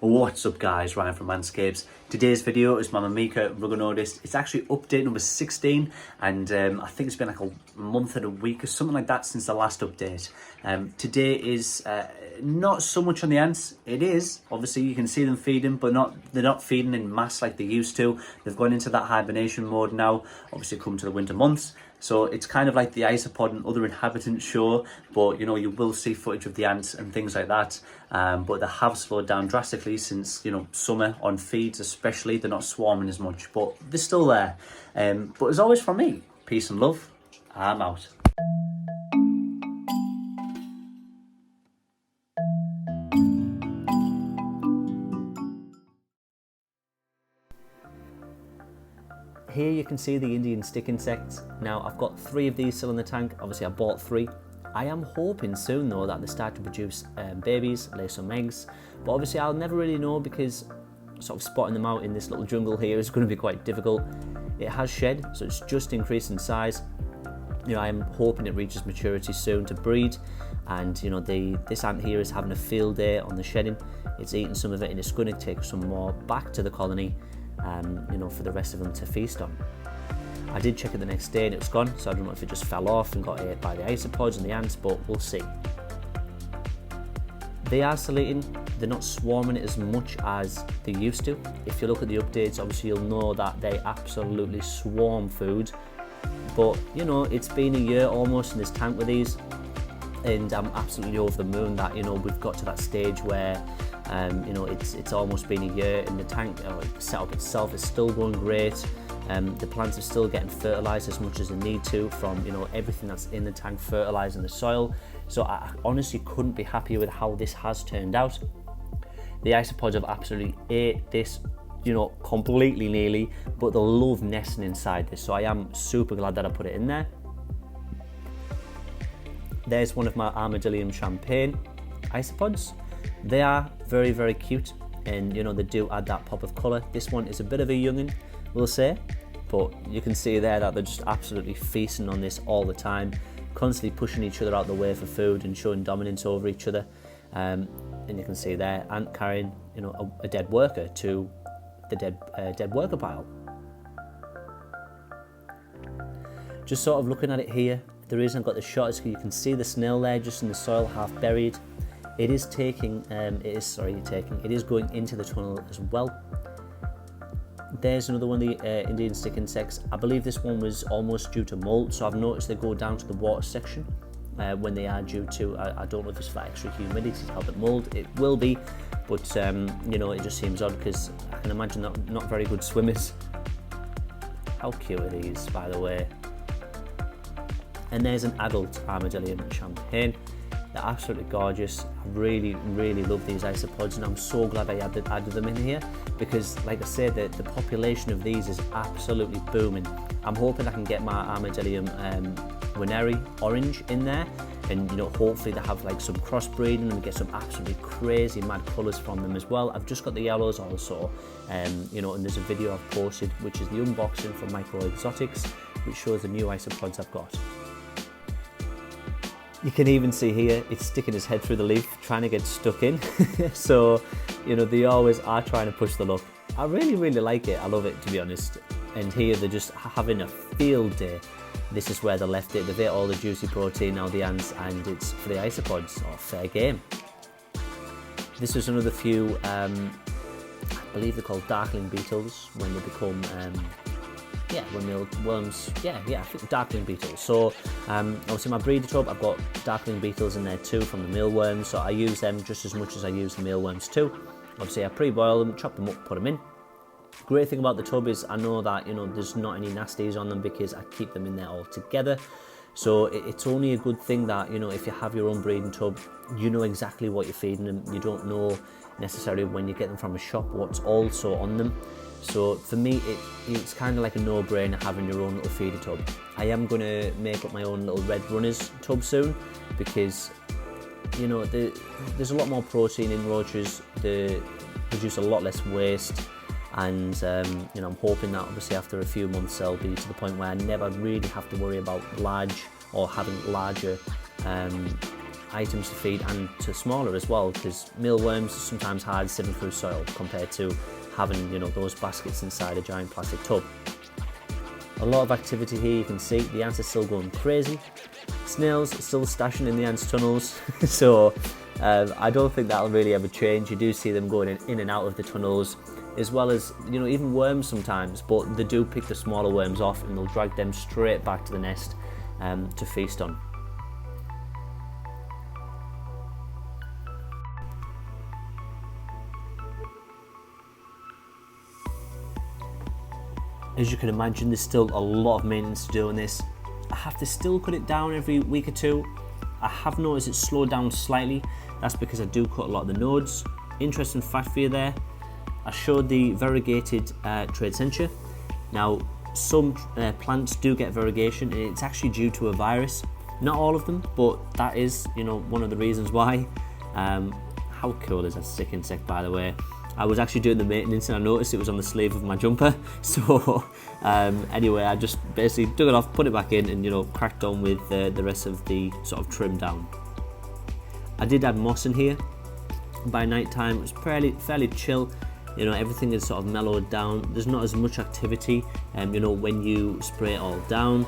What's up guys, Ryan from AntScapes. Today's video is my Myrmica Ruginodis. It's actually update number 16 and I think it's been like a month and a week or something like that since the last update. Today is not so much on the ants. It is, obviously you can see them feeding, but they're not feeding in mass like they used to. They've gone into that hibernation mode now, obviously come to the winter months. So it's kind of like the isopod and other inhabitants show, but you know, you will see footage of the ants and things like that. But they have slowed down drastically since, you know, summer on feeds especially. They're not swarming as much, but they're still there. But as always from me, peace and love. I'm out. Here you can see the Indian stick insects. Now I've got 3 of these still in the tank. Obviously I bought 3. I am hoping soon though that they start to produce babies, lay some eggs. But obviously I'll never really know because sort of spotting them out in this little jungle here is going to be quite difficult. It has shed, so it's just increased in size. You know, I'm hoping it reaches maturity soon to breed. And you know, this ant here is having a field day on the shedding. It's eating some of it and it's going to take some more back to the colony. You know, for the rest of them to feast on. I did check it the next day and it was gone, so I don't know if it just fell off and got ate by the isopods and the ants, but we'll see. They are isolating, they're not swarming as much as they used to. If you look at the updates, obviously you'll know that they absolutely swarm food. But you know, it's been a year almost in this tank with these, and I'm absolutely over the moon that, you know, we've got to that stage where you know, it's almost been a year in the tank. The setup itself is still going great. The plants are still getting fertilized as much as they need to from, you know, everything that's in the tank fertilizing the soil. So I honestly couldn't be happier with how this has turned out. The isopods have absolutely ate this, you know, completely nearly, but they love nesting inside this. So I am super glad that I put it in there. There's one of my Armadillium champagne isopods. They are very, very cute, and you know, they do add that pop of colour. This one is a bit of a young'un, we'll say, but you can see there that they're just absolutely feasting on this all the time, constantly pushing each other out the way for food and showing dominance over each other. And you can see there, ant carrying, you know, a dead worker to the dead worker pile. Just sort of looking at it here, the reason I've got the shot is because you can see the snail there just in the soil, half buried. It is taking, it is going into the tunnel as well. There's another one of the Indian stick insects. I believe this one was almost due to mold, so I've noticed they go down to the water section when they are due to, I don't know if it's for extra humidity to help it mold. It will be, but you know, it just seems odd because I can imagine not very good swimmers. How cute are these, by the way? And there's an adult Armadillium champagne. They're absolutely gorgeous. I really, really love these isopods, and I'm so glad I added them in here because, like I said, the population of these is absolutely booming. I'm hoping I can get my Armadillium Winery orange in there, and you know, hopefully they have like some crossbreeding and get some absolutely crazy mad colours from them as well. I've just got the yellows also, you know, and there's a video I've posted which is the unboxing from Micro Exotics, which shows the new isopods I've got. You can even see here, it's sticking his head through the leaf, trying to get stuck in. So, you know, they always are trying to push the luck. I really, really like it. I love it, to be honest. And here they're just having a field day. This is where they left it. They've ate all the juicy protein, now the ants, and it's for the isopods, or fair game. This is another few, I believe they're called darkling beetles when they become, when mealworms, I think darkling beetles. So obviously my breeder tub, I've got darkling beetles in there too from the mealworms, so I use them just as much as I use the mealworms too. Obviously I pre-boil them, chop them up, put them in. Great thing about the tub is I know that, you know, there's not any nasties on them because I keep them in there all together. So it's only a good thing that, you know, if you have your own breeding tub, you know exactly what you're feeding them. You don't know necessarily when you get them from a shop what's also on them. So for me, it's kind of like a no-brainer having your own little feeder tub. I am going to make up my own little red runners tub soon because, you know, there's a lot more protein in roaches. They produce a lot less waste, and you know, I'm hoping that obviously after a few months they'll be to the point where I never really have to worry about large or having larger items to feed and to smaller as well, because mealworms are sometimes hard sitting through soil compared to having, you know, those baskets inside a giant plastic tub. A lot of activity here, you can see the ants are still going crazy. Snails still stashing in the ants' tunnels, so I don't think that'll really ever change. You do see them going in and out of the tunnels, as well as, you know, even worms sometimes, but they do pick the smaller worms off and they'll drag them straight back to the nest to feast on. As you can imagine, there's still a lot of maintenance to do on this. I have to still cut it down every week or two. I have noticed it's slowed down slightly. That's because I do cut a lot of the nodes. Interesting fact for you there, I showed the variegated trade censure. Now, some plants do get variegation, and it's actually due to a virus. Not all of them, but that is, you know, one of the reasons why. How cool is that sick insect, by the way? I was actually doing the maintenance and I noticed it was on the sleeve of my jumper. So anyway, I just basically took it off, put it back in, and, you know, cracked on with the rest of the sort of trim down. I did add moss in here. By night time, it was fairly chill. You know, everything is sort of mellowed down. There's not as much activity. You know, when you spray it all down,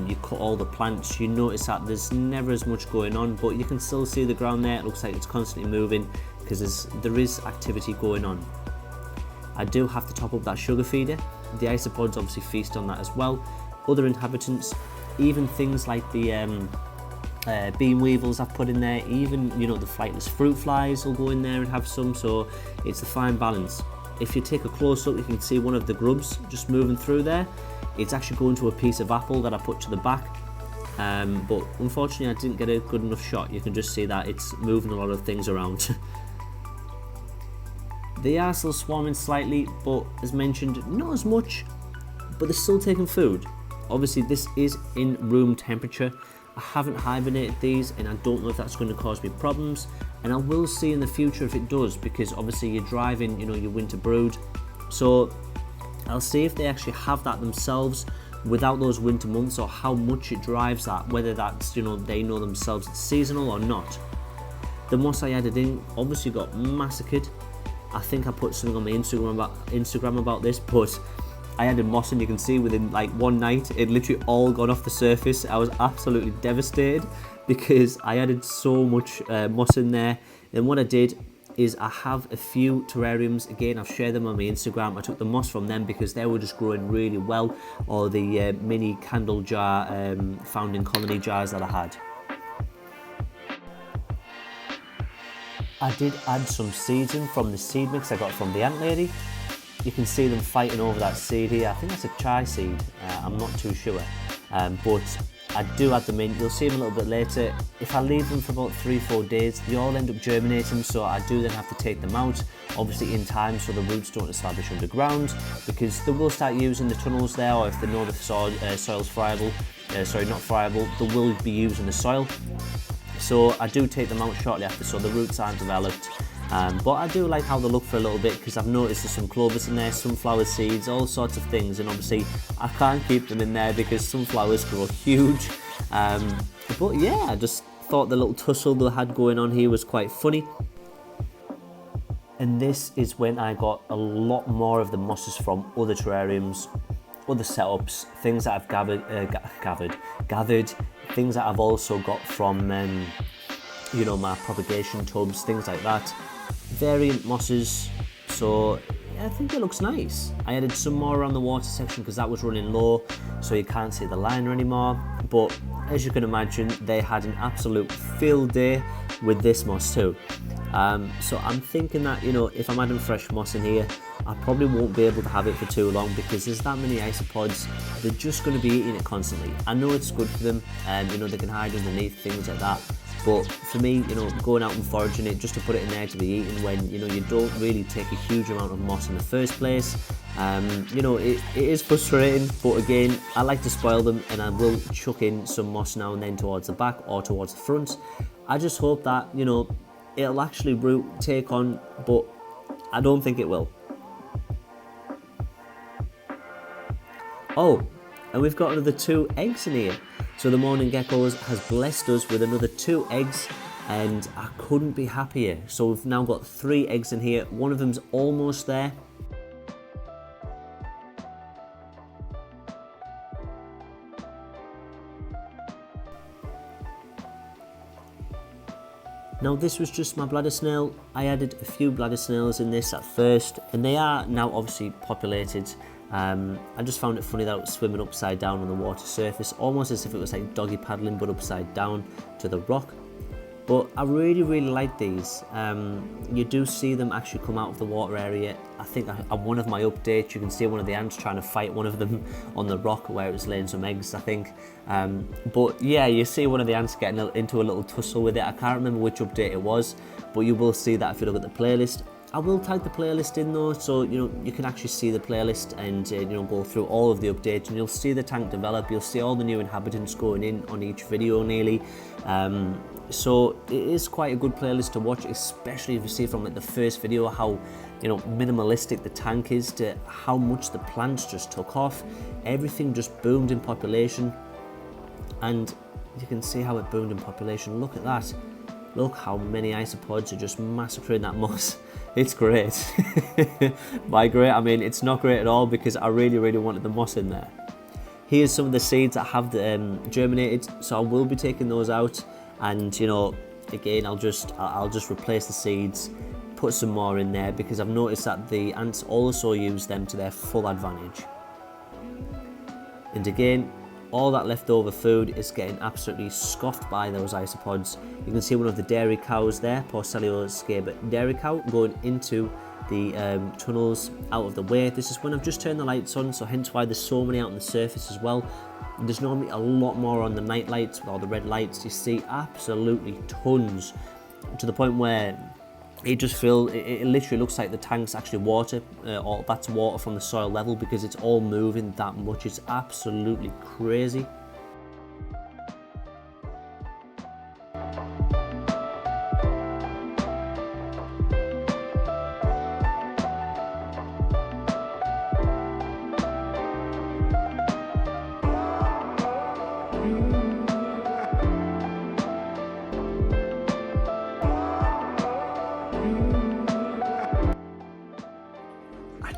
you cut all the plants, you notice that there's never as much going on, but you can still see the ground there. It looks like it's constantly moving because there is activity going on. I do have to top up that sugar feeder. The isopods obviously feast on that as well. Other inhabitants, even things like the bean weevils I've put in there, even, you know, the flightless fruit flies will go in there and have some, so it's a fine balance. If you take a close look, you can see one of the grubs just moving through there. It's actually going to a piece of apple that I put to the back, but unfortunately I didn't get a good enough shot. You can just see that it's moving a lot of things around. They are still swarming slightly, but as mentioned, not as much, but they're still taking food. Obviously this is in room temperature. I haven't hibernated these and I don't know if that's going to cause me problems, and I will see in the future if it does, because obviously you're driving, you know, your winter brood. So I'll see if they actually have that themselves without those winter months, or how much it drives that, whether that's, you know, they know themselves it's seasonal or not. The moss I added in obviously got massacred. I think I put something on my Instagram about this, but I added moss and you can see within like one night it literally all gone off the surface. I was absolutely devastated because I added so much moss in there. And what I did is I have a few terrariums, again I've shared them on my Instagram. I took the moss from them because they were just growing really well, or the mini candle jar founding colony jars that I had. I did add some seeds in from the seed mix I got from the ant lady. You can see them fighting over that seed here. I think that's a chai seed, I'm not too sure, but I do add them in. You'll see them a little bit later. If I leave them for about 3-4 days, they all end up germinating, so I do then have to take them out, obviously in time so the roots don't establish underground, because they will start using the tunnels there, or if they know the soil's friable, not friable, they will be using the soil. So I do take them out shortly after so the roots aren't developed. But I do like how they look for a little bit, because I've noticed there's some clovis in there, sunflower seeds, all sorts of things, and obviously I can't keep them in there because sunflowers grow huge. But yeah, I just thought the little tussle they had going on here was quite funny. And this is when I got a lot more of the mosses from other terrariums, other setups, things that I've gathered, things that I've also got from you know, my propagation tubs, things like that. Variant mosses, so yeah, I think it looks nice. I added some more around the water section because that was running low, so you can't see the liner anymore. But as you can imagine, they had an absolute field day with this moss too. So I'm thinking that, you know, if I'm adding fresh moss in here, I probably won't be able to have it for too long because there's that many isopods. They're just going to be eating it constantly. I know it's good for them, and you know, they can hide underneath things like that. But for me, you know, going out and foraging it just to put it in there to be eaten when, you know, you don't really take a huge amount of moss in the first place, you know, it is frustrating. But again, I like to spoil them, and I will chuck in some moss now and then towards the back or towards the front. I just hope that, you know, it'll actually take on, but I don't think it will. Oh, and we've got another 2 eggs in here. So the morning geckos has blessed us with another 2 eggs. and I couldn't be happier. So we've now got 3 eggs in here. One of them's almost there. Now this was just my bladder snail. I added a few bladder snails in this at first, and they are now obviously populated. I just found it funny that it was swimming upside down on the water surface, almost as if it was like doggy paddling but upside down to the rock. But I really like these. You do see them actually come out of the water area. I think on one of my updates you can see one of the ants trying to fight one of them on the rock where it was laying some eggs, I think. But yeah, you see one of the ants getting into a little tussle with it. I can't remember which update it was, but you will see that if you look at the playlist. I will tag the playlist in though, so you can actually see the playlist and go through all of the updates, and you'll see the tank develop. You'll see all the new inhabitants going in on each video nearly. So it is quite a good playlist to watch, especially if you see from like the first video how minimalistic the tank is to how much the plants just took off. Everything just boomed in population, and you can see how it boomed in population. Look at that. Look how many isopods are just massacring that moss. It's great. By great, I mean it's not great at all, because I really wanted the moss in there. Here's some of the seeds that have germinated, so I will be taking those out, and again I'll just replace the seeds, put some more in there, because I've noticed that the ants also use them to their full advantage. And again, all that leftover food is getting absolutely scoffed by those isopods. You can see one of the dairy cows there, Porcellio dairy cow, going into the tunnels out of the way. This is when I've just turned the lights on, so hence why there's so many out on the surface as well. There's normally a lot more on the night lights with all the red lights. You see absolutely tons, to the point where it literally looks like the tank's actually water, or that's water from the soil level, because it's all moving that much. It's absolutely crazy.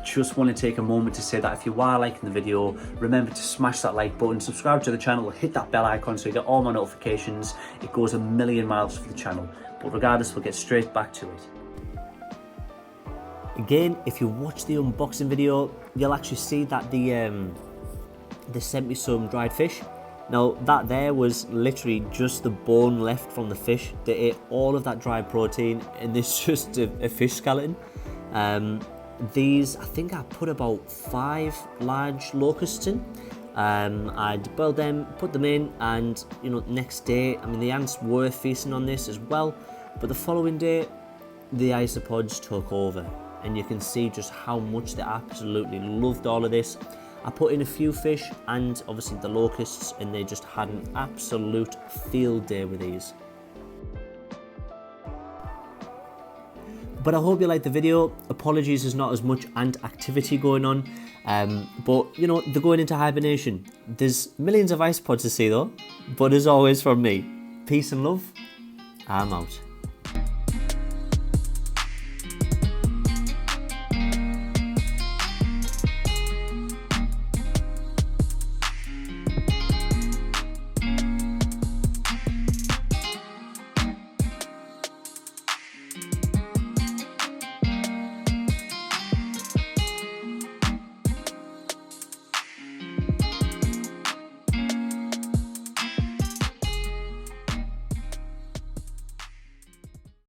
Just want to take a moment to say that if you are liking the video, remember to smash that like button, subscribe to the channel, hit that bell icon so you get all my notifications. It goes a million miles for the channel. But regardless, we'll get straight back to it. Again, if you watch the unboxing video, you'll actually see that they sent me some dried fish. Now that there was literally just the bone left from the fish. They ate all of that dried protein, and this is just a fish skeleton. These, I think I put about 5 large locusts in. I'd boiled them, put them in, and next day, I mean the ants were feasting on this as well, but the following day the isopods took over, and you can see just how much they absolutely loved all of this. I put in a few fish and obviously the locusts, and they just had an absolute field day with these. But I hope you liked the video. Apologies there's not as much ant activity going on, but they're going into hibernation. There's millions of isopods to see though, but as always from me, peace and love, I'm out.